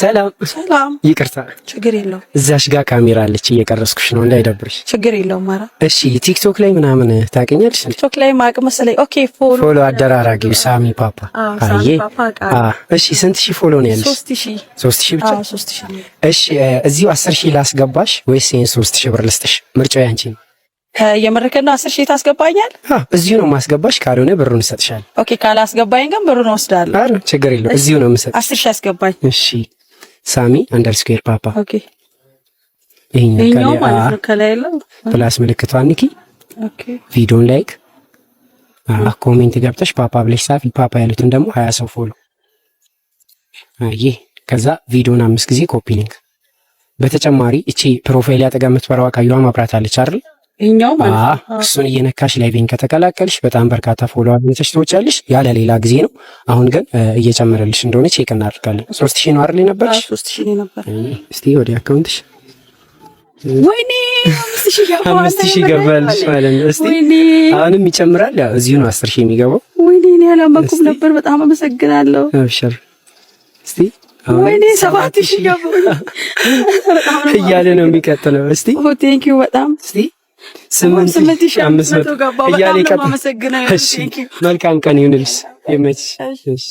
ሰላም ሰላም። ይቅርታ ችግር የለውም። እዛሽ ጋር ካሜራ አለች እየቀረስኩሽ ነው እንዳይደብርሽ። ችግር የለውም። ኧረ እሺ ቲክቶክ ላይ ምናምን ታውቂኛለሽ? ቲክቶክ ላይ ማቅ መሰለኝ። ኦኬ ፎሎ አደራራጊው ሳሚ ፓፓ። አየ እሺ ስንት ሺህ ፎሎ ነው ያለሽ? 3000 ብቻ? 3000። እሺ እዚሁ 10000 ላስገባሽ ወይስ ይሄን 3000 ብር ልስጥሽ? ምርጫው ያንቺ ነው። የምርክና 10000 ታስገባኛል? እዚሁ ነው ማስገባሽ፣ ካልሆነ ብሩን እሰጥሻለሁ። ኦኬ ካላስገባኝ ግን ብሩን ወስዳለሁ። አረ ችግር የለውም፣ እዚሁ ነው የምሰጥሽ። 10000 አስገባኝ። እሺ ሳሚ _ ፓፓ። ኦኬ ይሄኛው ማለት ነው። ከላይ ያለው ፕላስ ምልክቷን ንኪ። ኦኬ ቪዲዮን ላይክ ኮሜንት ገብተሽ ፓፓ ብለሽ ጻፊ። ፓፓ ያሉትን ደግሞ 20 ሰው ፎሎ። አይ ከዛ ቪዲዮን 5 ጊዜ ኮፒ ሊንክ። በተጨማሪ እቺ ፕሮፋይል ያጠጋ የምትበራው አካዩዋ ማብራት አለች አይደል? ይሄኛው ማለት ነው። እሱን እየነካሽ ላይቬን ከተቀላቀልሽ በጣም በርካታ ፎሎ አግኝተሽ ትወጫለሽ። ያለ ሌላ ጊዜ ነው። አሁን ግን እየጨመረልሽ እንደሆነ ቼክ እናደርጋለን። 3000 ነው አይደል ነበርሽ? 3000 ነው ነበር። እስቲ ወደ አካውንትሽ ወይኔ 5000 ገባልሽ ማለት ነው። እስቲ አሁንም ይጨምራል። ያው እዚሁ ነው 10000 የሚገባው። ወይኔ እኔ አላመኩም ነበር። በጣም አመሰግናለሁ። አብሽር። እስቲ ወይኔ 7000 ገባው እያለ ነው የሚቀጥለው። እስቲ ቴንክ ዩ በጣም እስቲ 8500 ገባው። በጣም አመሰግናለሁ። እሺ መልካም ቀን ይሁንልሽ። ይመችሽ። እሺ